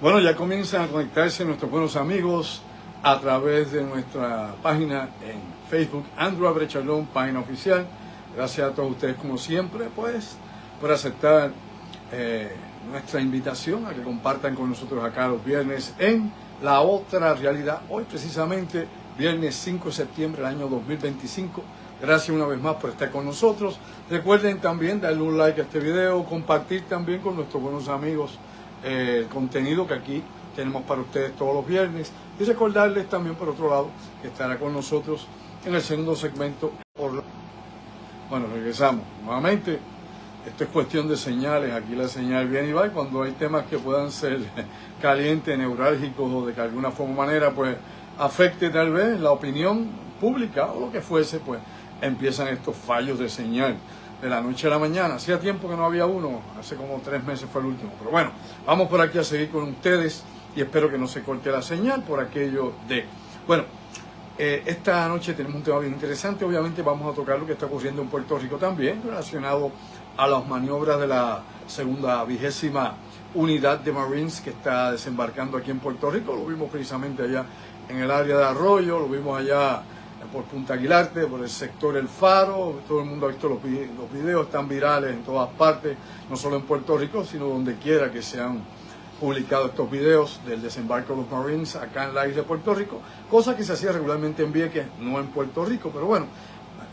Bueno, ya comienzan a conectarse nuestros buenos amigos a través de nuestra página en Facebook, Andrew Abrechalón, página oficial. Gracias a todos ustedes, como siempre, pues, por aceptar nuestra invitación a que compartan con nosotros acá los viernes en La Otra Realidad. Hoy, precisamente, viernes 5 de septiembre del año 2025. Gracias una vez más por estar con nosotros. Recuerden también darle un like a este video, compartir también con nuestros buenos amigos el contenido que aquí tenemos para ustedes todos los viernes. Y recordarles también, por otro lado, que estará con nosotros en el segundo segmento. Bueno, regresamos nuevamente. Esto es cuestión de señales. Aquí la señal viene y va. Y cuando hay temas que puedan ser calientes, neurálgicos o de que alguna forma o manera pues afecte tal vez la opinión pública o lo que fuese, pues empiezan estos fallos de señal de la noche a la mañana. Hacía tiempo que no había uno, hace como 3 meses fue el último. Pero bueno, vamos por aquí a seguir con ustedes y espero que no se corte la señal por aquello de... Bueno, esta noche tenemos un tema bien interesante. Obviamente vamos a tocar lo que está ocurriendo en Puerto Rico también, relacionado a las maniobras de la segunda 20ª unidad de Marines que está desembarcando aquí en Puerto Rico. Lo vimos precisamente allá en el área de Arroyo, lo vimos allá por Punta Aguilarte, por el sector El Faro. Todo el mundo ha visto los videos, están virales en todas partes, no solo en Puerto Rico, sino donde quiera que se han publicado estos videos del desembarco de los Marines acá en la isla de Puerto Rico, cosa que se hacía regularmente en Vieques, no en Puerto Rico, pero bueno,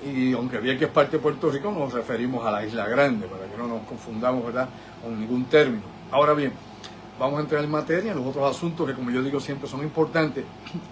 y aunque Vieques es parte de Puerto Rico, nos referimos a la Isla Grande, para que no nos confundamos, ¿verdad?, con ningún término. Ahora bien, vamos a entrar en materia, en los otros asuntos que, como yo digo, siempre son importantes,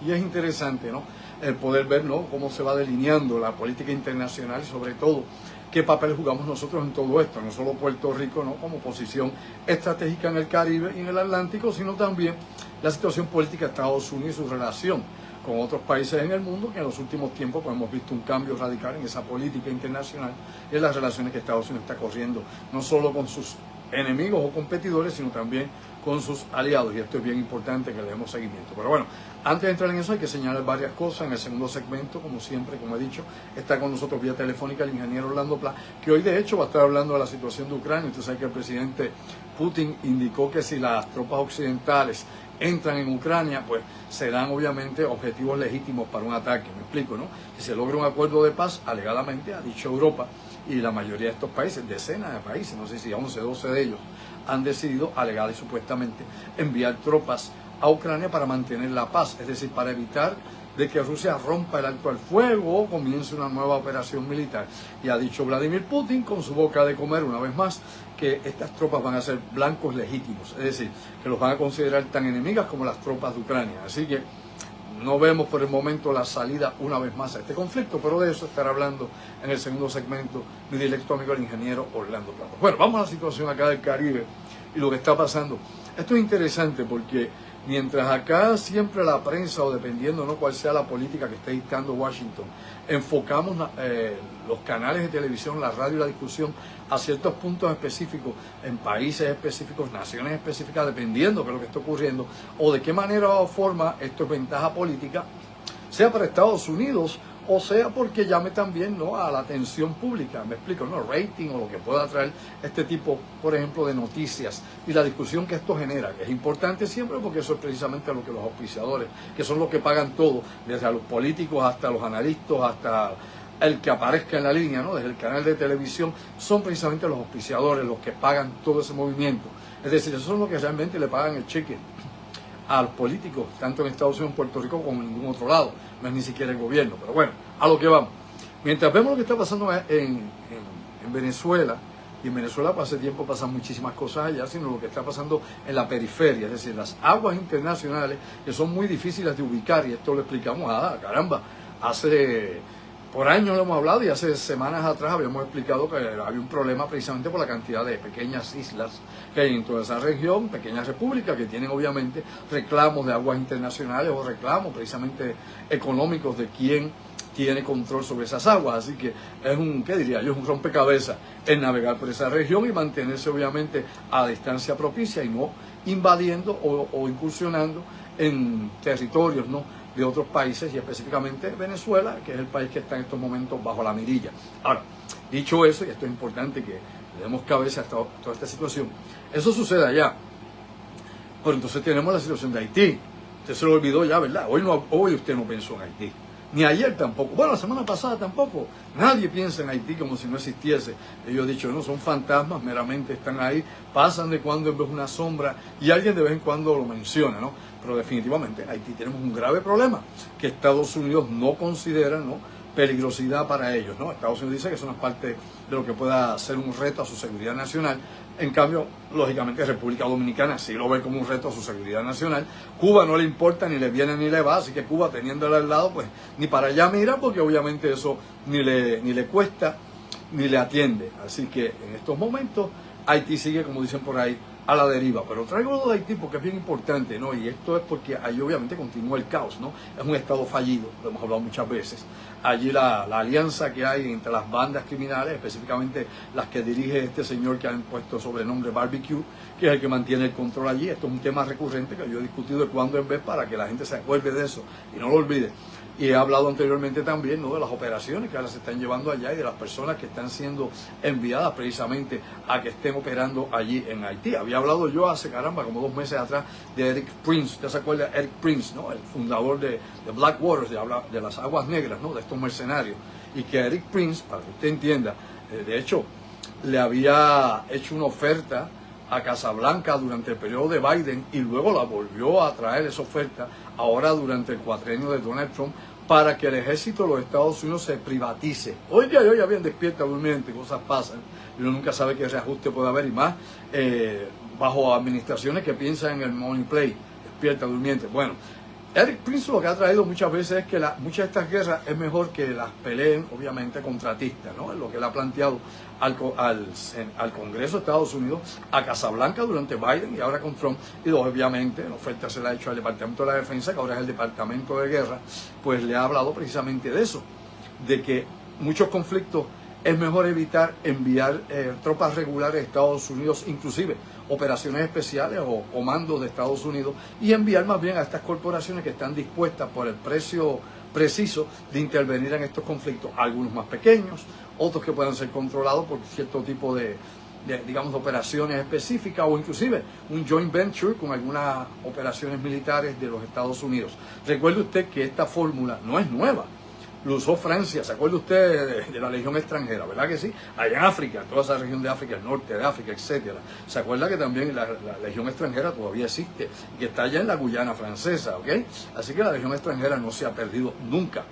y es interesante, ¿no?, el poder ver, ¿no?, cómo se va delineando la política internacional y sobre todo qué papel jugamos nosotros en todo esto, no solo Puerto Rico, ¿no?, como posición estratégica en el Caribe y en el Atlántico, sino también la situación política de Estados Unidos y su relación con otros países en el mundo, que en los últimos tiempos pues, hemos visto un cambio radical en esa política internacional y en las relaciones que Estados Unidos está corriendo, no solo con sus enemigos o competidores, sino también con sus aliados, y esto es bien importante que le demos seguimiento. Pero bueno, antes de entrar en eso hay que señalar varias cosas. En el segundo segmento, como siempre, como he dicho, está con nosotros vía telefónica el ingeniero Orlando Pla, que hoy de hecho va a estar hablando de la situación de Ucrania. Usted sabe que el presidente Putin indicó que si las tropas occidentales entran en Ucrania, pues serán obviamente objetivos legítimos para un ataque. Me explico, ¿no? Si se logra un acuerdo de paz, alegadamente, ha dicho Europa, y la mayoría de estos países, decenas de países, no sé si 11, 12 de ellos, han decidido, alegal y supuestamente, enviar tropas a Ucrania para mantener la paz, es decir, para evitar de que Rusia rompa el alto al fuego o comience una nueva operación militar. Y ha dicho Vladimir Putin, con su boca de comer una vez más, que estas tropas van a ser blancos legítimos, es decir, que los van a considerar tan enemigas como las tropas de Ucrania. Así que no vemos por el momento la salida una vez más a este conflicto, pero de eso estará hablando en el segundo segmento mi directo amigo el ingeniero Orlando Plata. Bueno, vamos a la situación acá del Caribe y lo que está pasando. Esto es interesante porque mientras acá siempre la prensa, o dependiendo no cuál sea la política que esté dictando Washington, enfocamos los canales de televisión, la radio y la discusión a ciertos puntos específicos, en países específicos, naciones específicas, dependiendo de lo que esté ocurriendo, o de qué manera o forma esto es ventaja política, sea para Estados Unidos, o sea porque llame también, ¿no?, a la atención pública, me explico, ¿no?, rating o lo que pueda traer este tipo, por ejemplo, de noticias y la discusión que esto genera, que es importante siempre porque eso es precisamente lo que los auspiciadores, que son los que pagan todo, desde a los políticos hasta los analistas, hasta el que aparezca en la línea, ¿no?, desde el canal de televisión, son precisamente los auspiciadores los que pagan todo ese movimiento. Es decir, esos son los que realmente le pagan el cheque a los políticos, tanto en Estados Unidos, en Puerto Rico, como en ningún otro lado. No es ni siquiera el gobierno. Pero bueno, a lo que vamos. Mientras vemos lo que está pasando en Venezuela, y en Venezuela hace tiempo pasan muchísimas cosas allá, sino lo que está pasando en la periferia, es decir, las aguas internacionales, que son muy difíciles de ubicar, y esto lo explicamos, caramba, por años lo hemos hablado, y hace semanas atrás habíamos explicado que había un problema precisamente por la cantidad de pequeñas islas que hay en toda esa región, pequeñas repúblicas que tienen obviamente reclamos de aguas internacionales o reclamos precisamente económicos de quién tiene control sobre esas aguas. Así que es un rompecabezas el navegar por esa región y mantenerse obviamente a distancia propicia y no invadiendo o incursionando en territorios, ¿no?, de otros países, y específicamente Venezuela, que es el país que está en estos momentos bajo la mirilla. Ahora, dicho eso, y esto es importante que le demos cabeza a toda esta situación. Eso sucede allá. Pero entonces tenemos la situación de Haití. Usted se lo olvidó ya, ¿verdad? Hoy usted no pensó en Haití. Ni ayer tampoco. Bueno, la semana pasada tampoco. Nadie piensa en Haití como si no existiese. Ellos han dicho, no, son fantasmas, meramente están ahí, pasan de cuando en vez una sombra y alguien de vez en cuando lo menciona, ¿no? Pero definitivamente en Haití tenemos un grave problema que Estados Unidos no considera, ¿no?, peligrosidad para ellos, ¿no? Estados Unidos dice que eso no es parte de lo que pueda ser un reto a su seguridad nacional. En cambio, lógicamente, República Dominicana sí lo ve como un reto a su seguridad nacional. Cuba no le importa, ni le viene ni le va, así que Cuba, teniéndola al lado, pues ni para allá mira, porque obviamente eso ni le cuesta, ni le atiende. Así que en estos momentos, Haití sigue, como dicen por ahí, a la deriva. Pero traigo lo de Haití porque es bien importante, ¿no? Y esto es porque ahí obviamente continúa el caos, ¿no? Es un estado fallido, lo hemos hablado muchas veces. Allí la alianza que hay entre las bandas criminales, específicamente las que dirige este señor que han puesto sobrenombre Barbecue, que es el que mantiene el control allí. Esto es un tema recurrente que yo he discutido de cuando en vez para que la gente se acuerde de eso y no lo olvide. Y he hablado anteriormente también, ¿no?, de las operaciones que ahora se están llevando allá y de las personas que están siendo enviadas precisamente a que estén operando allí en Haití. Había hablado yo hace, como 2 meses atrás, de Eric Prince. ¿Usted se acuerda de Eric Prince, ¿no?, el fundador de Black Waters, de las aguas negras, ¿no?, de estos mercenarios? Y que Eric Prince, para que usted entienda, de hecho, le había hecho una oferta a Casablanca durante el periodo de Biden y luego la volvió a traer esa oferta ahora durante el cuatrienio de Donald Trump para que el ejército de los Estados Unidos se privatice. Hoy ya bien despierta durmiente, cosas pasan y uno nunca sabe qué reajuste puede haber, y más bajo administraciones que piensan en el money play, despierta durmiente. Bueno, Eric Prince lo que ha traído muchas veces es que muchas de estas guerras es mejor que las peleen, obviamente, contratistas, ¿no? Es lo que él ha planteado al Congreso de Estados Unidos, a Casablanca durante Biden y ahora con Trump, y obviamente la oferta se la ha hecho al Departamento de la Defensa, que ahora es el Departamento de Guerra, pues le ha hablado precisamente de eso, de que muchos conflictos es mejor evitar enviar tropas regulares a Estados Unidos, inclusive operaciones especiales o comandos de Estados Unidos, y enviar más bien a estas corporaciones que están dispuestas por el precio preciso de intervenir en estos conflictos, algunos más pequeños, otros que puedan ser controlados por cierto tipo de digamos, operaciones específicas o inclusive un joint venture con algunas operaciones militares de los Estados Unidos. Recuerde usted que esta fórmula no es nueva. Lo usó Francia, ¿se acuerda usted de la Legión Extranjera? ¿Verdad que sí? Allá en África, toda esa región de África, el norte de África, etcétera. ¿Se acuerda que también la Legión Extranjera todavía existe y que está allá en la Guyana Francesa, ¿ok? Así que la Legión Extranjera no se ha perdido nunca.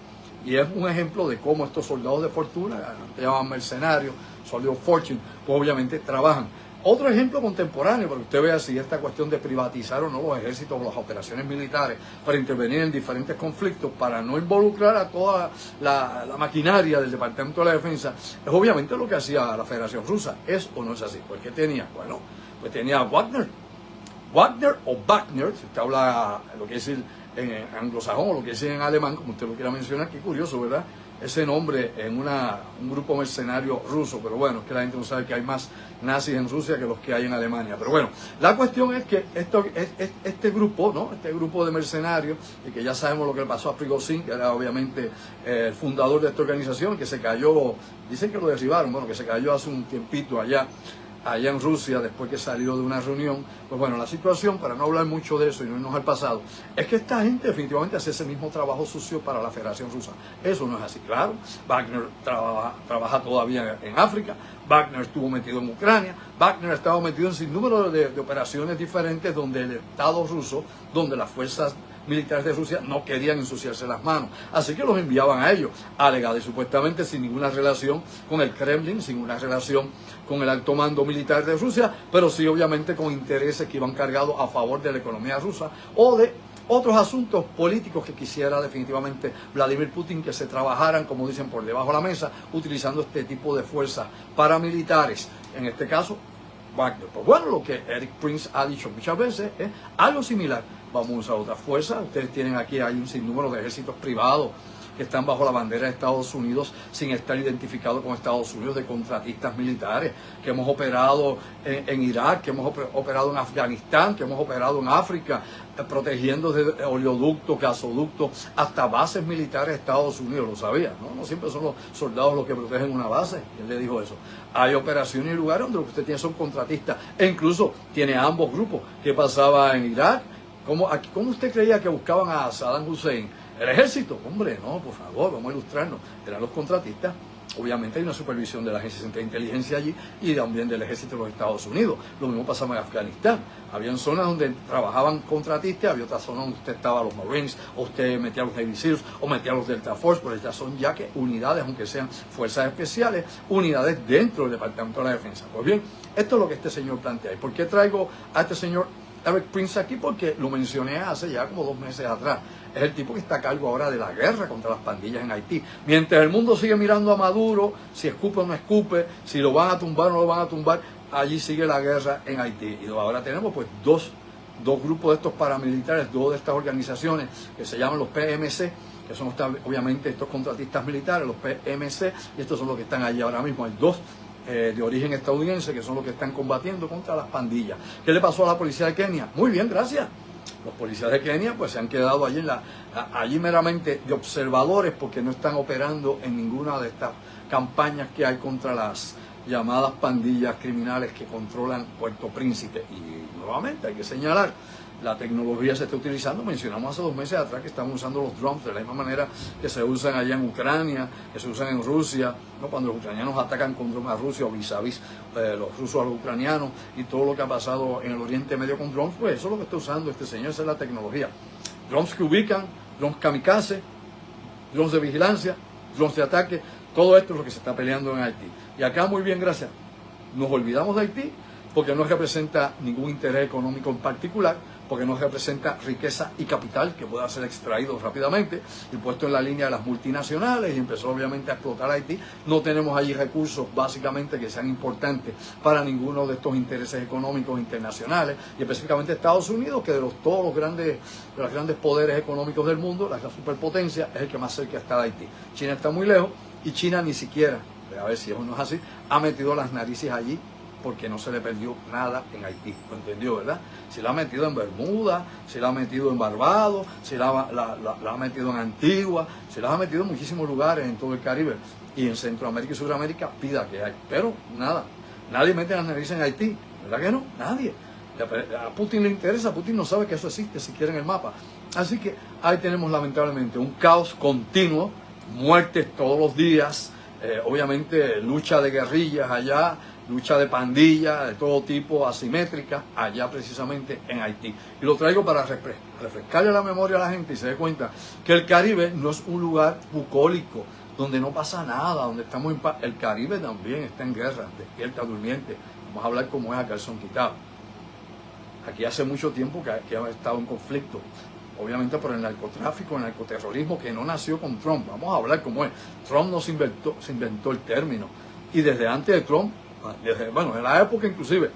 Y es un ejemplo de cómo estos soldados de fortuna, que llaman mercenarios, soldados fortune, pues obviamente trabajan. Otro ejemplo contemporáneo, para que usted vea si esta cuestión de privatizar o no los ejércitos o las operaciones militares para intervenir en diferentes conflictos, para no involucrar a toda la maquinaria del Departamento de la Defensa, es obviamente lo que hacía la Federación Rusa. ¿Es o no es así? ¿Por qué tenía? Bueno, pues tenía Wagner. Wagner o Wagner, si usted habla lo que es en anglosajón o lo que es en alemán, como usted lo quiera mencionar, qué curioso, ¿verdad? Ese nombre en un grupo mercenario ruso, pero bueno, es que la gente no sabe que hay más nazis en Rusia que los que hay en Alemania. Pero bueno, la cuestión es que este grupo, ¿no?, este grupo de mercenarios, y que ya sabemos lo que le pasó a Prigozhin, que era obviamente el fundador de esta organización, que se cayó, dicen que lo derribaron, bueno, que se cayó hace un tiempito allá en Rusia, después que salió de una reunión. Pues bueno, la situación, para no hablar mucho de eso y no irnos al pasado, es que esta gente definitivamente hace ese mismo trabajo sucio para la Federación Rusa. Eso no es así, claro. Wagner trabaja todavía en África, Wagner estuvo metido en Ucrania, Wagner ha estado metido en sinnúmero de operaciones diferentes donde el Estado ruso, donde las fuerzas militares de Rusia no querían ensuciarse las manos, así que los enviaban a ellos, alegada y supuestamente sin ninguna relación con el Kremlin, sin ninguna relación con el alto mando militar de Rusia, pero sí obviamente con intereses que iban cargados a favor de la economía rusa o de otros asuntos políticos que quisiera definitivamente Vladimir Putin que se trabajaran, como dicen, por debajo de la mesa, utilizando este tipo de fuerzas paramilitares, en este caso Wagner. Pues bueno, lo que Eric Prince ha dicho muchas veces es algo similar. Vamos a usar otras fuerzas. Ustedes tienen aquí, hay un sinnúmero de ejércitos privados que están bajo la bandera de Estados Unidos sin estar identificados con Estados Unidos, de contratistas militares, que hemos operado en Irak, que hemos operado en Afganistán, que hemos operado en África, protegiendo desde oleoductos, gasoductos, hasta bases militares de Estados Unidos. Lo sabía, ¿no? No siempre son los soldados los que protegen una base. ¿Quién le dijo eso? Hay operaciones y lugares donde lo que usted tiene son contratistas, e incluso tiene ambos grupos. ¿Qué pasaba en Irak? ¿Cómo usted creía que buscaban a Saddam Hussein? ¿El ejército? Hombre, no, por favor, vamos a ilustrarnos. Eran los contratistas. Obviamente hay una supervisión de la Agencia Central de Inteligencia allí y también del Ejército de los Estados Unidos. Lo mismo pasaba en Afganistán. Habían zonas donde trabajaban contratistas, había otras zonas donde usted estaba los Marines, o usted metía a los Navy SEALs, o metía a los Delta Force, pero estas son ya que unidades, aunque sean fuerzas especiales, unidades dentro del Departamento de la Defensa. Pues bien, esto es lo que este señor plantea. ¿Y por qué traigo a este señor Erik Prince aquí? Porque lo mencioné hace ya como 2 meses atrás. Es el tipo que está a cargo ahora de la guerra contra las pandillas en Haití. Mientras el mundo sigue mirando a Maduro, si escupe o no escupe, si lo van a tumbar o no lo van a tumbar, allí sigue la guerra en Haití. Y ahora tenemos pues dos grupos de estos paramilitares, 2 de estas organizaciones que se llaman los PMC, que son obviamente estos contratistas militares, los PMC, y estos son los que están allí ahora mismo. Hay 2 de origen estadounidense que son los que están combatiendo contra las pandillas. ¿Qué le pasó a la policía de Kenia? Muy bien, gracias. Los policías de Kenia pues se han quedado allí, allí meramente de observadores, porque no están operando en ninguna de estas campañas que hay contra las llamadas pandillas criminales que controlan Puerto Príncipe. Y nuevamente hay que señalar, la tecnología se está utilizando. Mencionamos hace 2 meses atrás que están usando los drones de la misma manera que se usan allá en Ucrania, que se usan en Rusia, ¿no? Cuando los ucranianos atacan con drones a Rusia o vis a vis los rusos a los ucranianos, y todo lo que ha pasado en el Oriente Medio con drones, pues eso es lo que está usando este señor, esa es la tecnología. Drones que ubican, drones kamikaze, drones de vigilancia, drones de ataque, todo esto es lo que se está peleando en Haití. Y acá muy bien, gracias. Nos olvidamos de Haití porque no representa ningún interés económico en particular, porque no representa riqueza y capital que pueda ser extraído rápidamente y puesto en la línea de las multinacionales, y empezó obviamente a explotar Haití. No tenemos allí recursos básicamente que sean importantes para ninguno de estos intereses económicos internacionales, y específicamente Estados Unidos, que de todos los grandes poderes económicos del mundo, la superpotencia, es el que más cerca está de Haití. China está muy lejos, y China ni siquiera, a ver si eso no es así, ha metido las narices allí, porque no se le perdió nada en Haití. ¿Lo entendió, verdad? Se la ha metido en Bermuda, se la ha metido en Barbados, se la ha metido en Antigua, se la ha metido en muchísimos lugares en todo el Caribe, y en Centroamérica y Sudamérica pida que hay. Pero nada, nadie mete las narices en Haití, ¿verdad que no? Nadie. A Putin le interesa, Putin no sabe que eso existe siquiera en el mapa. Así que ahí tenemos lamentablemente un caos continuo, muertes todos los días, obviamente lucha de guerrillas allá, lucha de pandillas de todo tipo, asimétrica, allá precisamente en Haití. Y lo traigo para refrescarle la memoria a la gente y se dé cuenta que el Caribe no es un lugar bucólico, donde no pasa nada, donde estamos en paz. El Caribe también está en guerra, despierta, durmiente. Vamos a hablar como es a calzón quitado. Aquí hace mucho tiempo que ha estado en conflicto, obviamente por el narcotráfico, el narcoterrorismo, que no nació con Trump. Vamos a hablar como es. Trump no se inventó el término. Y desde antes de Trump, en la época inclusive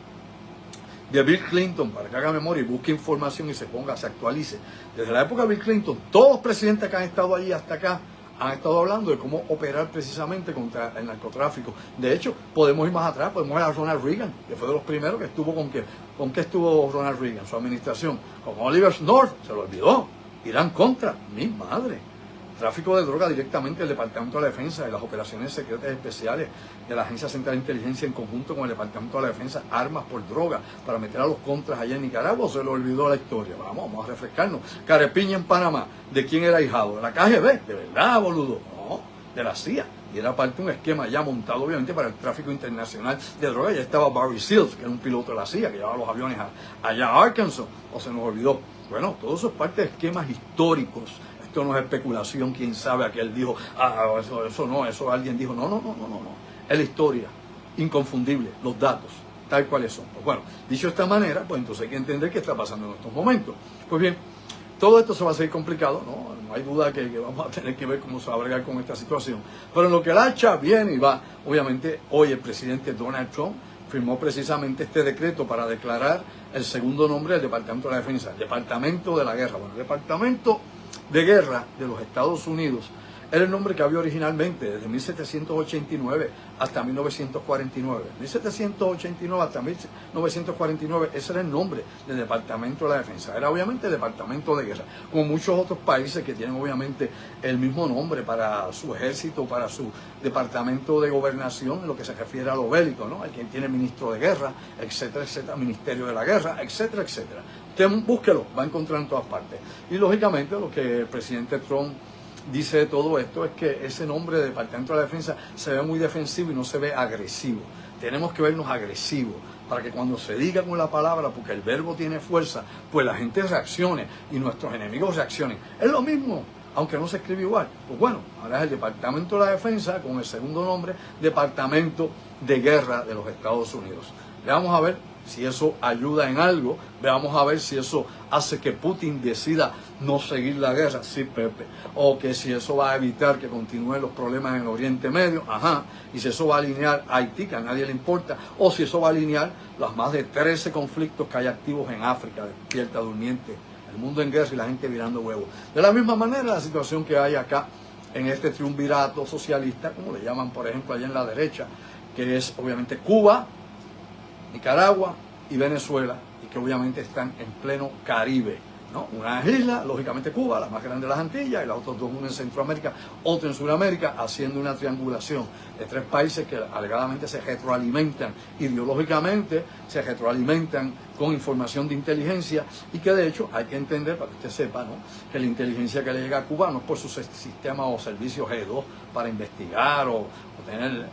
de Bill Clinton, para que haga memoria y busque información y se actualice, desde la época de Bill Clinton, todos los presidentes que han estado allí hasta acá han estado hablando de cómo operar precisamente contra el narcotráfico. De hecho, podemos ir más atrás, podemos ir a Ronald Reagan, que fue de los primeros que estuvo ¿con qué estuvo Ronald Reagan? Su administración, con Oliver North, se lo olvidó, Irán contra, mi madre. Tráfico de droga directamente del Departamento de la Defensa, de las operaciones secretas especiales de la Agencia Central de Inteligencia en conjunto con el Departamento de la Defensa, armas por droga para meter a los contras allá en Nicaragua. Se le olvidó la historia. Vamos a refrescarnos. Carepiña en Panamá, ¿de quién era hijado? ¿De la KGB? ¿De verdad, boludo? No, de la CIA. Y era parte de un esquema ya montado obviamente para el tráfico internacional de droga. Ya estaba Barry Seals, que era un piloto de la CIA, que llevaba los aviones allá a Arkansas, o se nos olvidó. Bueno, todo eso es parte de esquemas históricos. Esto no es especulación, quién sabe, aquel dijo, eso no, eso alguien dijo, no. Es la historia, inconfundible, los datos, tal cuales son. Pues bueno, dicho de esta manera, pues entonces hay que entender qué está pasando en estos momentos. Pues bien, todo esto se va a seguir complicado, no hay duda que vamos a tener que ver cómo se va a bregar con esta situación. Pero en lo que el hacha viene y va, obviamente hoy el presidente Donald Trump firmó precisamente este decreto para declarar el segundo nombre del Departamento de la Defensa, el Departamento de la Guerra. Bueno, el Departamento de Guerra de los Estados Unidos Era el nombre que había originalmente desde 1789 hasta 1949. 1789 hasta 1949, ese era el nombre del Departamento de la Defensa. Era obviamente el Departamento de Guerra, como muchos otros países que tienen obviamente el mismo nombre para su ejército, para su Departamento de Gobernación, en lo que se refiere a lo bélico, ¿no? Hay quien tiene Ministro de Guerra, etcétera, etcétera, Ministerio de la Guerra, etcétera, etcétera. Usted búsquelo, va a encontrar en todas partes. Y lógicamente lo que el presidente Trump dice de todo esto es que ese nombre de Departamento de la Defensa se ve muy defensivo y no se ve agresivo. Tenemos que vernos agresivos para que cuando se diga con la palabra, porque el verbo tiene fuerza, pues la gente reaccione y nuestros enemigos reaccionen. Es lo mismo, aunque no se escribe igual. Pues bueno, ahora es el Departamento de la Defensa con el segundo nombre, Departamento de Guerra de los Estados Unidos. Le vamos a ver si eso ayuda en algo, veamos a ver si eso hace que Putin decida no seguir la guerra, sí, Pepe, o que si eso va a evitar que continúen los problemas en el Oriente Medio, ajá, y si eso va a alinear a Haití, que a nadie le importa, o si eso va a alinear los más de 13 conflictos que hay activos en África, despierta, durmiente, el mundo en guerra y la gente virando huevos. De la misma manera, la situación que hay acá en este triunvirato socialista, como le llaman, por ejemplo, allá en la derecha, que es obviamente Cuba, Nicaragua y Venezuela, y que obviamente están en pleno Caribe, ¿no? Una es isla, lógicamente Cuba, la más grande de las Antillas, y las otras dos, una en Centroamérica, otra en Sudamérica, haciendo una triangulación de tres países que alegadamente se retroalimentan ideológicamente, se retroalimentan con información de inteligencia, y que de hecho hay que entender, para que usted sepa, ¿no?, que la inteligencia que le llega a Cuba no es por su sistema o servicio G2 para investigar o tener,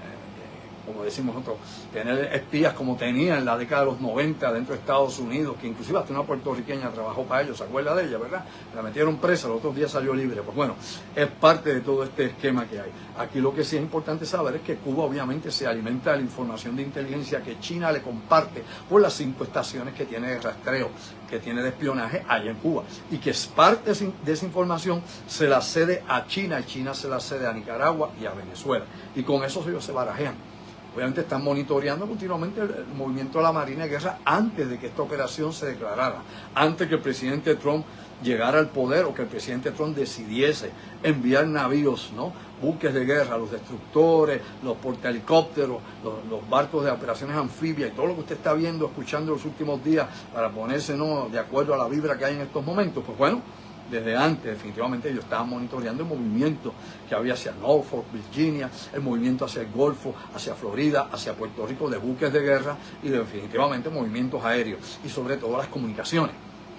como decimos nosotros, tener espías como tenía en la década de los 90 dentro de Estados Unidos, que inclusive hasta una puertorriqueña trabajó para ellos, ¿se acuerda de ella, verdad? La metieron presa, los otros días salió libre. Pues bueno, es parte de todo este esquema que hay. Aquí lo que sí es importante saber es que Cuba obviamente se alimenta de la información de inteligencia que China le comparte por las 5 estaciones que tiene de rastreo, que tiene de espionaje allá en Cuba, y que es parte de esa información se la cede a China, y China se la cede a Nicaragua y a Venezuela, y con eso ellos se barajean. Obviamente están monitoreando continuamente el movimiento de la Marina de Guerra antes de que esta operación se declarara, antes que el presidente Trump llegara al poder o que el presidente Trump decidiese enviar navíos, ¿no?, buques de guerra, los destructores, los portahelicópteros, los barcos de operaciones anfibias y todo lo que usted está viendo, escuchando en los últimos días para ponerse, ¿no?, de acuerdo a la vibra que hay en estos momentos. Pues bueno, desde antes definitivamente ellos estaban monitoreando el movimiento que había hacia Norfolk, Virginia, el movimiento hacia el Golfo, hacia Florida, hacia Puerto Rico, de buques de guerra y definitivamente movimientos aéreos, y sobre todo las comunicaciones.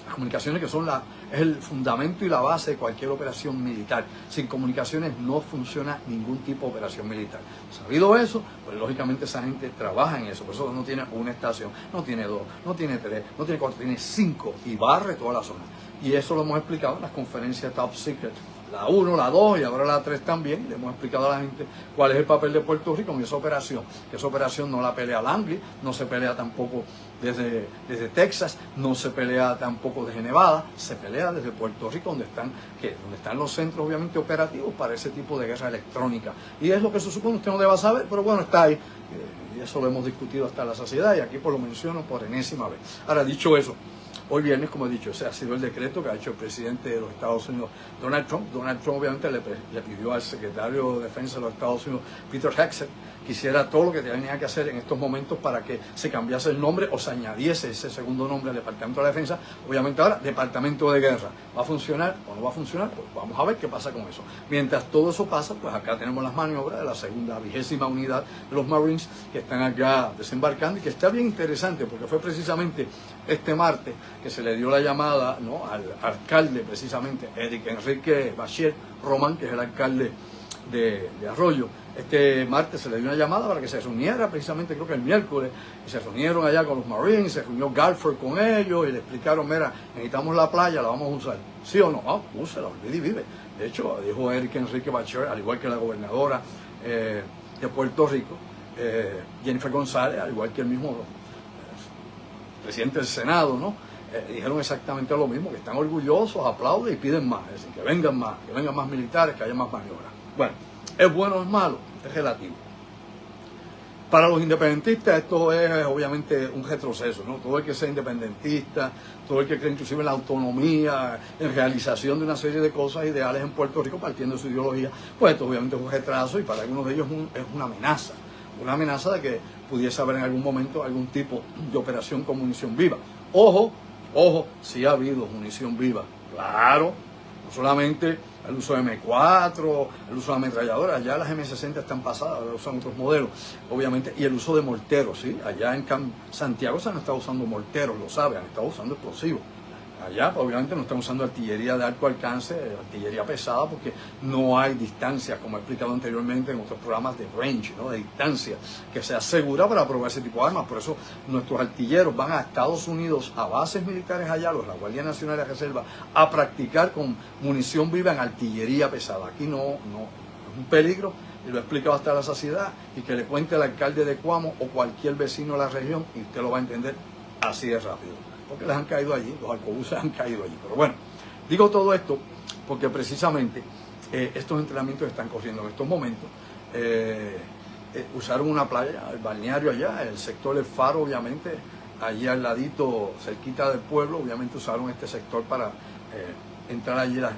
Las comunicaciones que son es el fundamento y la base de cualquier operación militar. Sin comunicaciones no funciona ningún tipo de operación militar. Sabido eso, pues lógicamente esa gente trabaja en eso. Por eso no tiene una estación, no tiene 2, no tiene 3, no tiene 4, tiene 5 y barre toda la zona. Y eso lo hemos explicado en las conferencias Top Secret, la 1, la 2 y ahora la 3 también. Y le hemos explicado a la gente cuál es el papel de Puerto Rico en esa operación. Que esa operación no la pelea Langley, no se pelea tampoco desde Texas, no se pelea tampoco desde Nevada, se pelea desde Puerto Rico, donde están los centros obviamente operativos para ese tipo de guerra electrónica. Y es lo que se supone, usted no deba saber, pero bueno, está ahí. Y eso lo hemos discutido hasta la saciedad y aquí pues lo menciono por enésima vez. Ahora, dicho eso, hoy viernes, como he dicho, ese ha sido el decreto que ha hecho el presidente de los Estados Unidos, Donald Trump. Donald Trump obviamente le pidió al secretario de Defensa de los Estados Unidos, Peter Hegseth, que hiciera todo lo que tenía que hacer en estos momentos para que se cambiase el nombre o se añadiese ese segundo nombre al Departamento de la Defensa. Obviamente ahora, Departamento de Guerra. ¿Va a funcionar o no va a funcionar? Pues vamos a ver qué pasa con eso. Mientras todo eso pasa, pues acá tenemos las maniobras de la segunda 20ª unidad de los Marines que están acá desembarcando y que está bien interesante porque fue precisamente este martes que se le dio la llamada, ¿no?, al alcalde precisamente, Eric Enrique Bachir Román, que es el alcalde de Arroyo. Este martes se le dio una llamada para que se reuniera precisamente, creo que el miércoles, y se reunieron allá con los Marines, se reunió Galford con ellos y le explicaron, mira, necesitamos la playa, la vamos a usar. ¿Sí o no? Ah, úsela, olvide y vive. De hecho, dijo Eric Enrique Bachir, al igual que la gobernadora de Puerto Rico, Jennifer González, al igual que el mismo presidente del Senado, ¿no? Dijeron exactamente lo mismo, que están orgullosos, aplauden y piden más, es decir, que vengan más militares, que haya más maniobras. Bueno, ¿es bueno o es malo? Es relativo. Para los independentistas esto es obviamente un retroceso, ¿no? Todo el que sea independentista, todo el que cree inclusive en la autonomía, en realización de una serie de cosas, ideales en Puerto Rico, partiendo de su ideología, pues esto obviamente es un retraso y para algunos de ellos es una amenaza de que pudiese haber en algún momento algún tipo de operación con munición viva. Ojo, sí ha habido munición viva, claro, no solamente el uso de M4, el uso de ametralladoras, ya las M60 están pasadas, ahora usan otros modelos, obviamente, y el uso de morteros, ¿sí? Allá en Santiago se han estado usando morteros, lo saben, han estado usando explosivos. Allá, pues, obviamente, no están usando artillería de alto alcance, artillería pesada, porque no hay distancia, como he explicado anteriormente en otros programas de range, ¿no? De distancia, que sea segura para probar ese tipo de armas. Por eso nuestros artilleros van a Estados Unidos, a bases militares allá, la Guardia Nacional de Reserva, a practicar con munición viva en artillería pesada. Aquí no, es un peligro, y lo he explicado hasta la saciedad, y que le cuente al alcalde de Cuamo o cualquier vecino de la región, y usted lo va a entender así de rápido. Porque les han caído allí, los arcobuses han caído allí. Pero bueno, digo todo esto porque precisamente estos entrenamientos están corriendo en estos momentos. Usaron una playa, el balneario allá, el sector del Faro, obviamente, allí al ladito, cerquita del pueblo, obviamente usaron este sector para entrar allí los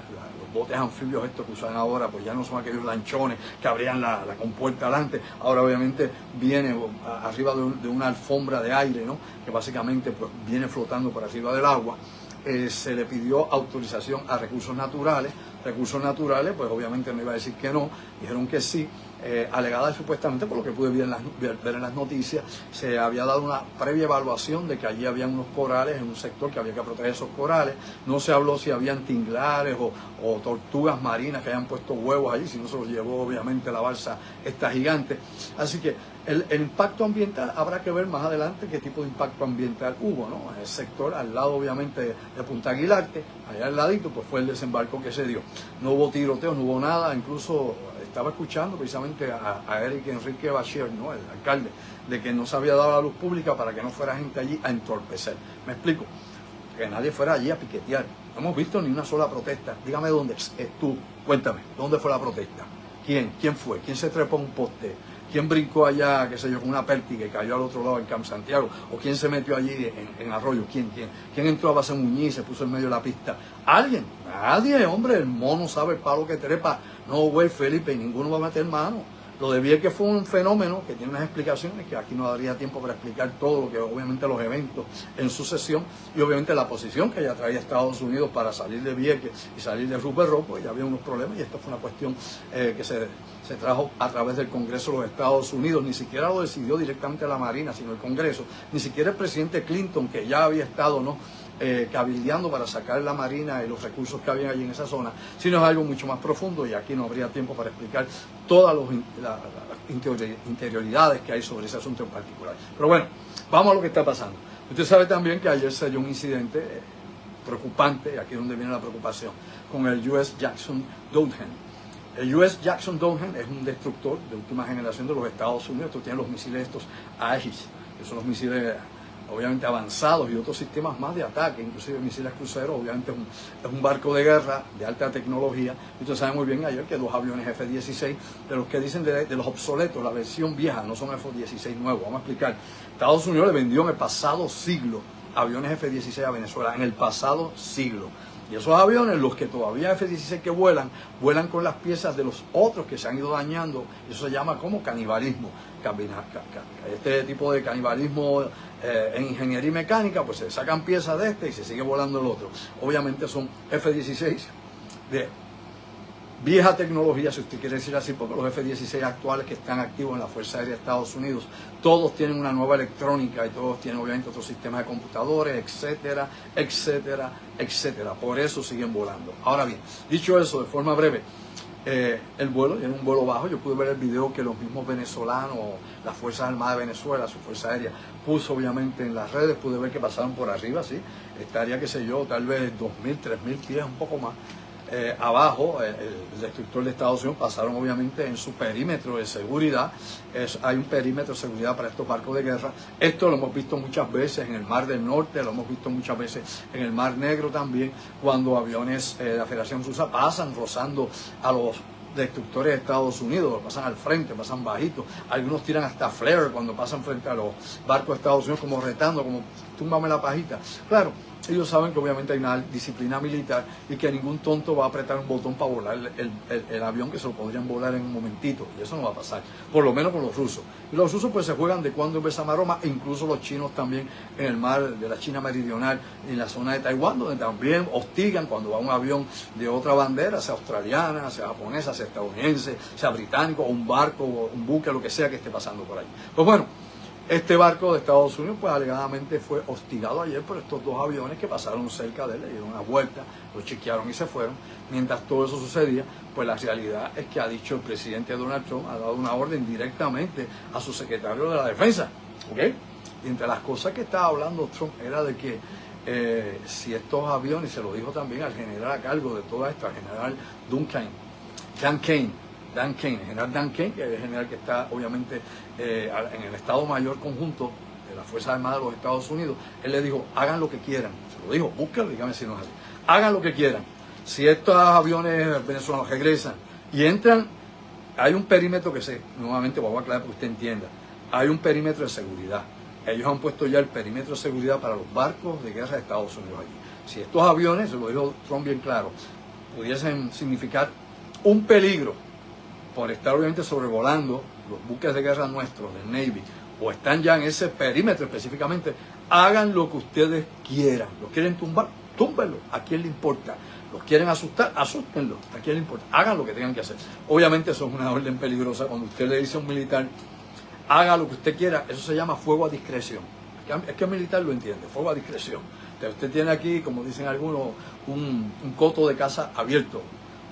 botes anfibios estos que usan ahora, pues ya no son aquellos lanchones que abrían la compuerta adelante, ahora obviamente viene arriba de una alfombra de aire, ¿no? Que básicamente pues viene flotando por arriba del agua. Se le pidió autorización a recursos naturales, pues obviamente no iba a decir que no, dijeron que sí. Alegada supuestamente, por lo que pude ver en las noticias, se había dado una previa evaluación de que allí había unos corales en un sector que había que proteger esos corales. No se habló si habían tinglares o tortugas marinas que hayan puesto huevos allí, si no se los llevó obviamente la balsa esta gigante. Así que el impacto ambiental habrá que ver más adelante qué tipo de impacto ambiental hubo, ¿no? En el sector al lado obviamente de Punta Aguilarte, allá al ladito, pues fue el desembarco que se dio. No hubo tiroteos, no hubo nada, incluso estaba escuchando precisamente a Eric Enrique Bachir, ¿no? El alcalde, de que no se había dado la luz pública para que no fuera gente allí a entorpecer. Me explico, que nadie fuera allí a piquetear. No hemos visto ni una sola protesta. Dígame dónde, tú, cuéntame, ¿dónde fue la protesta? ¿Quién fue? ¿Quién se trepó a un poste? ¿Quién brincó allá, qué sé yo, con una pértiga y cayó al otro lado en Camp Santiago? ¿O quién se metió allí en Arroyo? ¿Quién entró a Base Muñiz y se puso en medio de la pista? ¿Alguien? Nadie, hombre. El mono sabe el palo que trepa. No, güey, Felipe, y ninguno va a meter mano. Lo de Vieques fue un fenómeno que tiene unas explicaciones que aquí no daría tiempo para explicar todo lo que obviamente los eventos en sucesión y obviamente la posición que ya traía Estados Unidos para salir de Vieques y salir de Rupert Rock, pues ya había unos problemas y esto fue una cuestión que se trajo a través del Congreso de los Estados Unidos. Ni siquiera lo decidió directamente la Marina, sino el Congreso. Ni siquiera el presidente Clinton, que ya había estado, ¿no?, cabildeando para sacar la Marina y los recursos que había allí en esa zona, sino es algo mucho más profundo y aquí no habría tiempo para explicar todas las interioridades que hay sobre ese asunto en particular. Pero bueno, vamos a lo que está pasando. Usted sabe también que ayer se dio un incidente preocupante, y aquí es donde viene la preocupación, con el US Jackson Downham. El US Jackson Downham es un destructor de última generación de los Estados Unidos. Estos tienen los misiles estos Aegis, que son los misiles obviamente avanzados y otros sistemas más de ataque, inclusive misiles cruceros. Obviamente es un barco de guerra de alta tecnología. Y usted sabe muy bien ayer que 2 aviones F-16, de los que dicen de los obsoletos, la versión vieja, no son F-16 nuevos. Vamos a explicar. Estados Unidos le vendió en el pasado siglo aviones F-16 a Venezuela, en el pasado siglo. Y esos aviones, los que todavía F-16 que vuelan con las piezas de los otros que se han ido dañando. Eso se llama como canibalismo. Este tipo de canibalismo en ingeniería y mecánica, pues se sacan piezas de este y se sigue volando el otro. Obviamente son F-16 de vieja tecnología, si usted quiere decir así, porque los F-16 actuales que están activos en la Fuerza Aérea de Estados Unidos, todos tienen una nueva electrónica y todos tienen obviamente otros sistemas de computadores, etcétera, etcétera, etcétera. Por eso siguen volando. Ahora bien, dicho eso, de forma breve, el vuelo, era un vuelo bajo. Yo pude ver el video que los mismos venezolanos, las Fuerzas Armadas de Venezuela, su Fuerza Aérea, puso obviamente en las redes. Pude ver que pasaron por arriba, sí, estaría, qué sé yo, tal vez 2.000, 3.000 pies, un poco más. Abajo, el destructor de Estados Unidos, pasaron obviamente en su perímetro de seguridad. Hay un perímetro de seguridad para estos barcos de guerra. Esto lo hemos visto muchas veces en el Mar del Norte, lo hemos visto muchas veces en el Mar Negro también, cuando aviones de la Federación Rusa pasan rozando a los destructores de Estados Unidos, pasan al frente, pasan bajitos, algunos tiran hasta flare cuando pasan frente a los barcos de Estados Unidos, como retando, como túmbame la pajita. Claro, ellos saben que obviamente hay una disciplina militar y que ningún tonto va a apretar un botón para volar el avión, que se lo podrían volar en un momentito, y eso no va a pasar, por lo menos con los rusos. Y los rusos pues se juegan de cuando empieza maroma, e incluso los chinos también en el mar de la China meridional, en la zona de Taiwán, donde también hostigan cuando va un avión de otra bandera, sea australiana, sea japonesa, sea estadounidense, sea británico, o un barco, o un buque, lo que sea que esté pasando por ahí. Pues bueno, este barco de Estados Unidos, pues alegadamente fue hostigado ayer por estos dos aviones que pasaron cerca de él, le dieron una vuelta, lo chequearon y se fueron. Mientras todo eso sucedía, pues la realidad es que ha dicho el presidente Donald Trump, ha dado una orden directamente a su secretario de la Defensa, ¿ok? Y entre las cosas que estaba hablando Trump era de que si estos aviones, se lo dijo también al general a cargo de toda esta, al general Dan Kane, el general Dan Kane, que es el general que está obviamente en el Estado Mayor Conjunto de las Fuerzas Armadas de los Estados Unidos, él le dijo, hagan lo que quieran, se lo dijo, búscalo, dígame si no es así, hagan lo que quieran, si estos aviones venezolanos regresan y entran, hay un perímetro que nuevamente vamos a aclarar para que usted entienda, hay un perímetro de seguridad, ellos han puesto ya el perímetro de seguridad para los barcos de guerra de Estados Unidos allí. Si estos aviones, se lo dijo Trump bien claro, pudiesen significar un peligro por estar obviamente sobrevolando los buques de guerra nuestros, del Navy, o están ya en ese perímetro específicamente, hagan lo que ustedes quieran. ¿Los quieren tumbar? Túmbenlo. ¿A quién le importa? ¿Los quieren asustar? Asústenlo. ¿A quién le importa? Hagan lo que tengan que hacer. Obviamente eso es una orden peligrosa. Cuando usted le dice a un militar, haga lo que usted quiera, eso se llama fuego a discreción. Es que el militar lo entiende, fuego a discreción. Usted tiene aquí, como dicen algunos, un coto de caza abierto,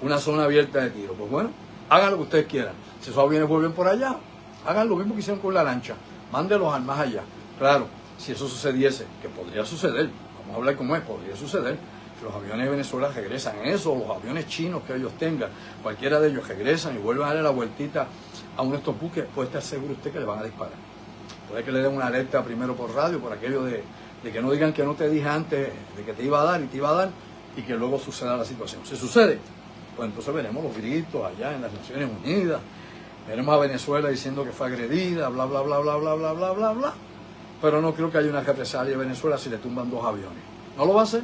una zona abierta de tiro. Pues bueno, hagan lo que ustedes quieran. Si esos aviones vuelven por allá, hagan lo mismo que hicieron con la lancha. Mándenlos al más allá. Claro, si eso sucediese, que podría suceder, vamos a hablar como es, podría suceder, si los aviones de Venezuela regresan, eso, los aviones chinos que ellos tengan, cualquiera de ellos regresan y vuelven a darle la vueltita a uno de estos buques, puede estar seguro usted que le van a disparar. Puede que le den una alerta primero por radio, por aquello de que no digan que no te dije antes de que te iba a dar y te iba a dar, y que luego suceda la situación. Si sucede, pues entonces veremos los gritos allá en las Naciones Unidas, veremos a Venezuela diciendo que fue agredida, bla, bla, bla, bla, bla, bla, bla, bla, bla. Pero no creo que haya una represalia de Venezuela si le tumban dos aviones. ¿No lo va a hacer?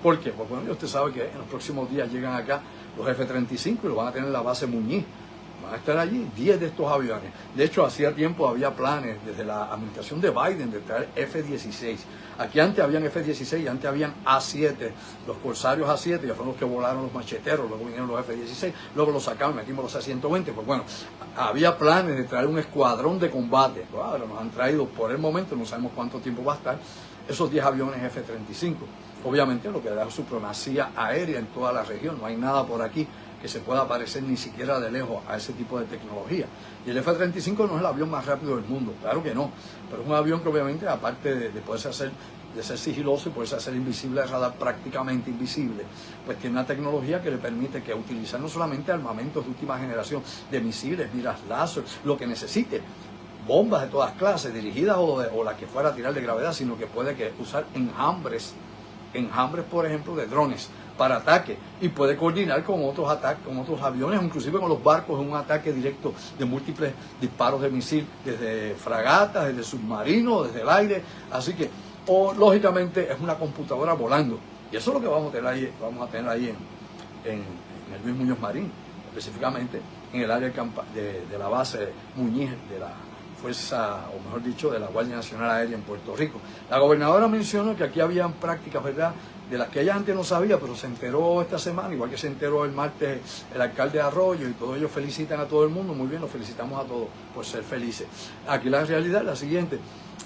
¿Por qué? Pues bueno, usted sabe que en los próximos días llegan acá los F-35 y los van a tener en la base Muñiz. Van a estar allí 10 de estos aviones. De hecho, hacía tiempo había planes desde la administración de Biden de traer F-16. Aquí antes habían F-16 y antes habían A-7, los corsarios A-7, que fueron los que volaron los macheteros, luego vinieron los F-16, luego los sacaron, metimos los A-120. Pues bueno, había planes de traer un escuadrón de combate. Claro, nos han traído por el momento, no sabemos cuánto tiempo va a estar, esos 10 aviones F-35. Obviamente lo que da es supremacía aérea en toda la región, no hay nada por aquí que se pueda parecer ni siquiera de lejos a ese tipo de tecnología. Y el F-35 no es el avión más rápido del mundo, claro que no, pero es un avión que obviamente, aparte de poderse hacer, de ser sigiloso y poderse hacer invisible al radar, prácticamente invisible, pues tiene una tecnología que le permite que utilizar no solamente armamentos de última generación, de misiles, miras láser, lo que necesite, bombas de todas clases, dirigidas o las que fuera a tirar de gravedad, sino que puede usar enjambres, por ejemplo, de drones para ataque, y puede coordinar con otros ataques, con otros aviones, inclusive con los barcos, en un ataque directo de múltiples disparos de misil, desde fragatas, desde submarinos, desde el aire. Así que, lógicamente, es una computadora volando, y eso es lo que vamos a tener ahí en el Luis Muñoz Marín, específicamente en el área de la base Muñiz de la Fuerza, o mejor dicho, de la Guardia Nacional Aérea en Puerto Rico. La gobernadora mencionó que aquí habían prácticas, ¿verdad?, de las que ella antes no sabía, pero se enteró esta semana, igual que se enteró el martes el alcalde de Arroyo, y todos ellos felicitan a todo el mundo. Muy bien, los felicitamos a todos por ser felices. Aquí la realidad es la siguiente: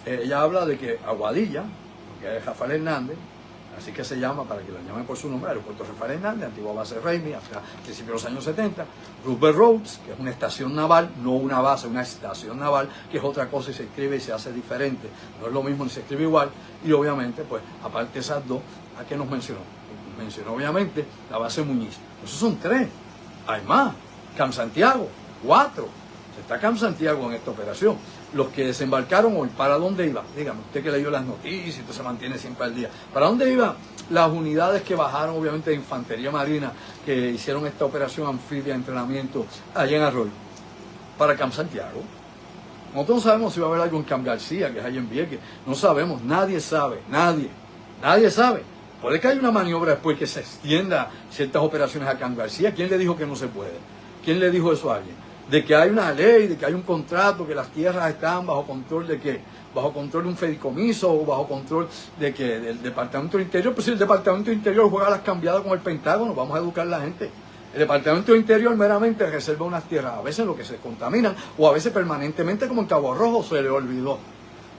ella habla de que Aguadilla, que es Rafael Hernández, así que se llama, para que la llamen por su nombre, Aeropuerto Rafael Hernández, antigua base Raimi, hasta principios de los años 70, Roosevelt Roads, que es una estación naval, no una base, una estación naval, que es otra cosa y se escribe y se hace diferente, no es lo mismo ni se escribe igual, y obviamente, pues, aparte de esas dos, ¿a qué nos mencionó? Mencionó obviamente la base Muñiz. Esos son 3, hay más, Camp Santiago, 4, está Camp Santiago en esta operación. los que desembarcaron hoy, ¿para dónde iban? Dígame, usted que leyó las noticias y usted se mantiene siempre al día. ¿Para dónde iban las unidades que bajaron, obviamente, de Infantería Marina, que hicieron esta operación anfibia de entrenamiento allá en Arroyo? Para Camp Santiago. Nosotros no sabemos si va a haber algo en Camp García, que es allá en Vieques. No sabemos, nadie sabe, nadie sabe. Puede que haya una maniobra después que se extienda ciertas operaciones a Camp García. ¿Quién le dijo que no se puede? ¿Quién le dijo eso a alguien? De que hay una ley, de que hay un contrato, que las tierras están bajo control de qué, bajo control de un fideicomiso o bajo control de que del Departamento del Interior. Pues si el Departamento del Interior juega las cambiadas con el Pentágono, vamos a educar a la gente. El Departamento del Interior meramente reserva unas tierras, a veces lo que se contaminan o a veces permanentemente, como en Cabo Rojo se le olvidó.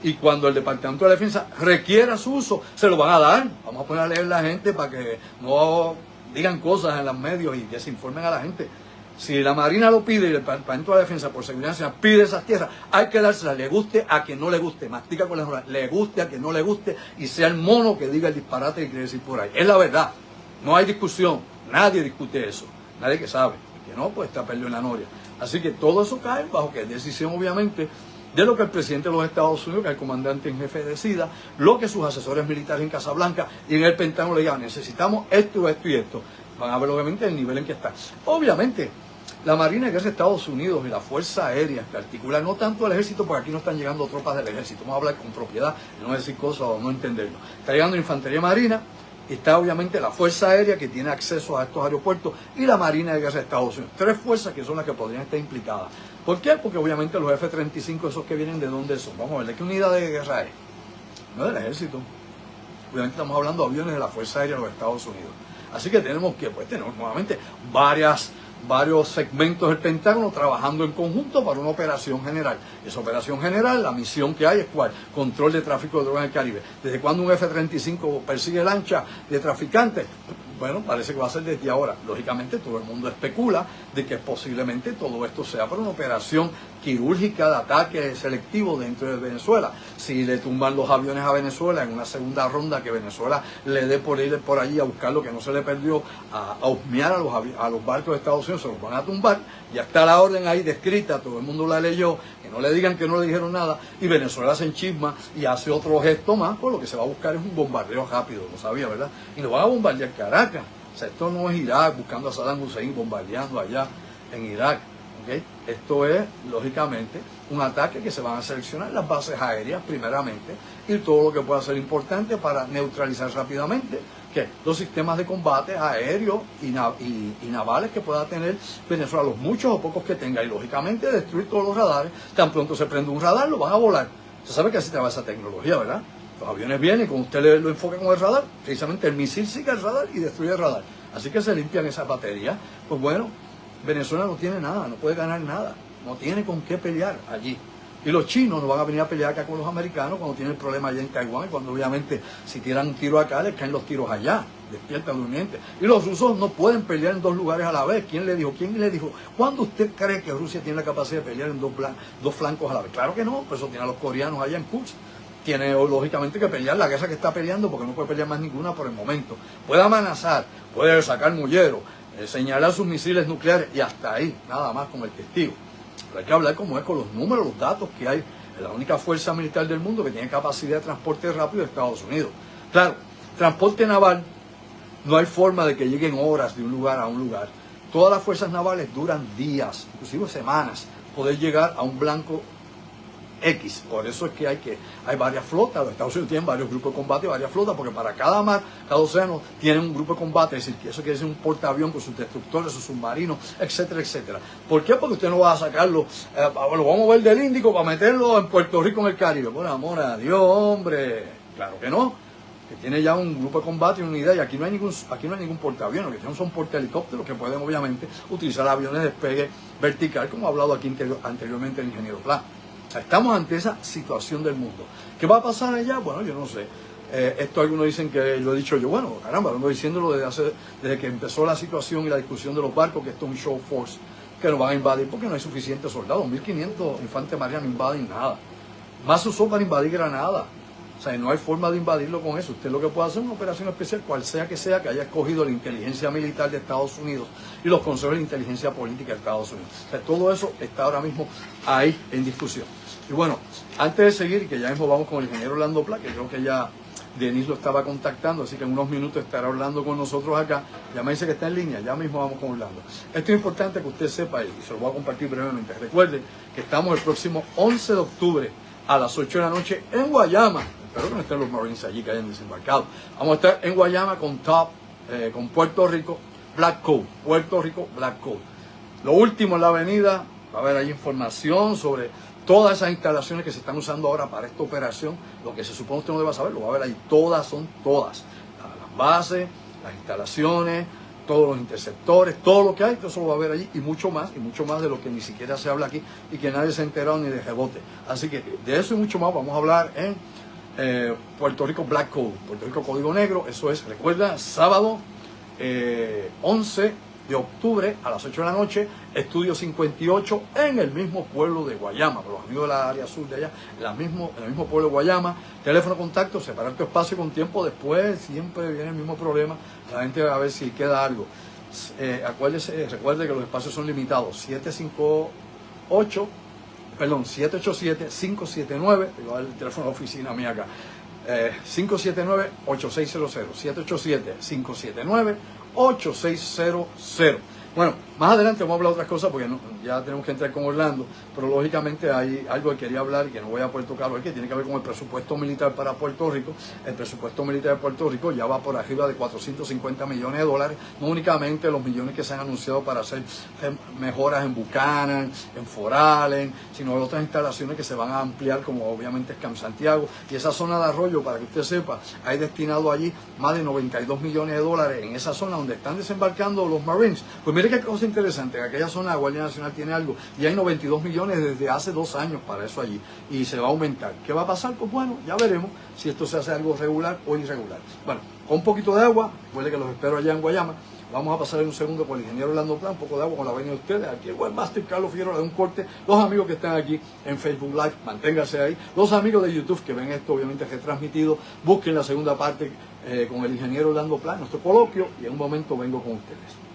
Y cuando el Departamento de la Defensa requiera su uso, se lo van a dar. Vamos a poner a leer a la gente para que no digan cosas en los medios y desinformen a la gente. Si la Marina lo pide y el Departamento de la Defensa por seguridad nacional pide esas tierras, hay que dárselas, le guste a que no le guste, mastica con la palabras, le guste a que no le guste y sea el mono que diga el disparate que quiere decir por ahí. Es la verdad, no hay discusión, nadie discute eso, nadie que sabe, y que no, pues está perdido en la noria. Así que todo eso cae bajo que es decisión, obviamente, de lo que el presidente de los Estados Unidos, que es el comandante en jefe, decida, lo que sus asesores militares en Casablanca y en el Pentágono le digan, necesitamos esto, esto y esto. Van a ver obviamente el nivel en que está. Obviamente, la Marina de Guerra de Estados Unidos y la Fuerza Aérea en particular, no tanto el Ejército, porque aquí no están llegando tropas del Ejército, vamos a hablar con propiedad, no decir cosas o no entenderlo. Está llegando Infantería Marina, está obviamente la Fuerza Aérea que tiene acceso a estos aeropuertos y la Marina de Guerra de Estados Unidos. Tres fuerzas que son las que podrían estar implicadas. ¿Por qué? Porque obviamente los F-35, esos que vienen, ¿de dónde son? Vamos a ver, ¿de qué unidad de guerra es? No del Ejército. Obviamente estamos hablando de aviones de la Fuerza Aérea de los Estados Unidos. Así que tenemos que, pues, tener nuevamente varios segmentos del Pentágono trabajando en conjunto para una operación general. Esa operación general, la misión que hay es ¿cuál? Control de tráfico de drogas en el Caribe. ¿Desde cuándo un F-35 persigue lancha de traficantes? Bueno, parece que va a ser desde ahora. Lógicamente todo el mundo especula de que posiblemente todo esto sea para una operación quirúrgica de ataque selectivo dentro de Venezuela. Si le tumban los aviones a Venezuela en una segunda ronda, que Venezuela le dé por ir por allí a buscar lo que no se le perdió, a husmear a los barcos de Estados Unidos, se los van a tumbar. Ya está la orden ahí descrita, todo el mundo la leyó, que no le digan que no le dijeron nada, y Venezuela se enchisma y hace otro gesto más, por lo que se va a buscar es un bombardeo rápido, lo sabía, ¿verdad? Y lo van a bombardear Caracas. O sea, esto no es Irak buscando a Saddam Hussein bombardeando allá en Irak. ¿Okay? Esto es, lógicamente, un ataque que se van a seleccionar las bases aéreas primeramente y todo lo que pueda ser importante para neutralizar rápidamente que los sistemas de combate aéreos y navales que pueda tener Venezuela, los muchos o pocos que tenga, y lógicamente destruir todos los radares. Tan pronto se prende un radar, lo van a volar. Se sabe que así trabaja esa tecnología, ¿verdad? Los aviones vienen y cuando usted lo enfoca con el radar, precisamente el misil sigue el radar y destruye el radar. Así que se limpian esas baterías. Pues bueno, Venezuela no tiene nada, no puede ganar nada, no tiene con qué pelear allí. Y los chinos no van a venir a pelear acá con los americanos cuando tienen el problema allá en Taiwán, y cuando obviamente si tiran un tiro acá, les caen los tiros allá, despiertan durmientes. Y los rusos no pueden pelear en dos lugares a la vez. ¿Quién le dijo? ¿Quién le dijo? ¿Cuándo usted cree que Rusia tiene la capacidad de pelear en dos flancos a la vez? Claro que no, por eso tiene a los coreanos allá en Kursk. Tiene lógicamente que pelear la guerra que está peleando, porque no puede pelear más ninguna por el momento. Puede amenazar, puede sacar mullero, señalar sus misiles nucleares y hasta ahí, nada más como el testigo. Pero hay que hablar como es con los números, los datos que hay. Es la única fuerza militar del mundo que tiene capacidad de transporte rápido de Estados Unidos. Claro, transporte naval, no hay forma de que lleguen horas de un lugar a un lugar. Todas las fuerzas navales duran días, inclusive semanas, poder llegar a un blanco X. Por eso es que hay varias flotas. Los Estados Unidos tienen varios grupos de combate, varias flotas, porque para cada mar, cada océano, tienen un grupo de combate. Es decir, que eso quiere decir un portaavión con sus destructores, sus submarinos, etcétera, etcétera. ¿Por qué? Porque usted no va a sacarlo, lo vamos a mover del Índico para meterlo en Puerto Rico, en el Caribe. Por amor a Dios, hombre. Claro que no. Que tiene ya un grupo de combate y una unidad, y aquí no hay ningún portaavión. Lo que tienen son portahelicópteros que pueden obviamente utilizar aviones de despegue vertical, como ha hablado aquí anteriormente el ingeniero Pla. Estamos ante esa situación del mundo. ¿Qué va a pasar allá? Bueno, yo no sé. Esto algunos dicen que lo he dicho yo. Bueno, caramba, vengo diciéndolo desde que empezó la situación y la discusión de los barcos, que esto es un show force, que nos van a invadir porque no hay suficientes soldados. 1.500 infantes marinos no invaden nada. Más usó para invadir Granada. O sea, no hay forma de invadirlo con eso. Usted lo que puede hacer es una operación especial, cual sea, que haya escogido la inteligencia militar de Estados Unidos y los consejos de inteligencia política de Estados Unidos. O sea, todo eso está ahora mismo ahí en discusión. Y bueno, antes de seguir, que ya mismo vamos con el ingeniero Orlando Pla, que creo que ya Denis lo estaba contactando, así que en unos minutos estará Orlando con nosotros acá. Ya me dice que está en línea, ya mismo vamos con Orlando. Esto es importante que usted sepa y se lo voy a compartir brevemente. Recuerde que estamos el próximo 11 de octubre a las 8 de la noche en Guayama. Espero que no estén los Marines allí que hayan desembarcado. Vamos a estar en Guayama con con Puerto Rico Black Code. Puerto Rico Black Code. Lo último en la avenida, va a haber ahí información sobre todas esas instalaciones que se están usando ahora para esta operación. Lo que se supone usted no debe saber, lo va a ver ahí. Todas son todas. Las bases, las instalaciones, todos los interceptores, todo lo que hay, todo eso lo va a ver allí y mucho más de lo que ni siquiera se habla aquí y que nadie se ha enterado ni de rebote. Así que de eso y mucho más vamos a hablar en Puerto Rico Black Code, Puerto Rico Código Negro. Eso es, recuerda, sábado 11 de octubre a las 8 de la noche, Estudio 58 en el mismo pueblo de Guayama, para los amigos de la área sur de allá, en el mismo pueblo de Guayama. Teléfono contacto, separar tu espacio con tiempo, después siempre viene el mismo problema, la gente va a ver si queda algo. Recuerde que los espacios son limitados. 787-579, el teléfono de oficina mía acá, 579-8600, 787-579-8600. Bueno, más adelante vamos a hablar de otras cosas porque ya tenemos que entrar con Orlando, pero lógicamente hay algo que quería hablar y que no voy a poder tocar hoy, que tiene que ver con el presupuesto militar para Puerto Rico. El presupuesto militar de Puerto Rico ya va por arriba de 450 millones de dólares, no únicamente los millones que se han anunciado para hacer mejoras en Buchanan, en Foralen, sino otras instalaciones que se van a ampliar, como obviamente es Camp Santiago, y esa zona de Arroyo, para que usted sepa, hay destinado allí más de 92 millones de dólares en esa zona donde están desembarcando los Marines. Pues mire qué cosa interesante, en aquella zona la Guardia Nacional tiene algo y hay 92 millones desde hace 2 años para eso allí y se va a aumentar. ¿Qué va a pasar? Pues bueno, ya veremos si esto se hace algo regular o irregular. Bueno, con un poquito de agua, recuerde que los espero allá en Guayama. Vamos a pasar en un segundo con el ingeniero Orlando Pla, un poco de agua con la vaina de ustedes. Aquí el webmaster Carlos Figueroa de un corte. Los amigos que están aquí en Facebook Live, manténganse ahí. Los amigos de YouTube que ven esto obviamente retransmitido, busquen la segunda parte con el ingeniero Orlando Pla, nuestro coloquio, y en un momento vengo con ustedes.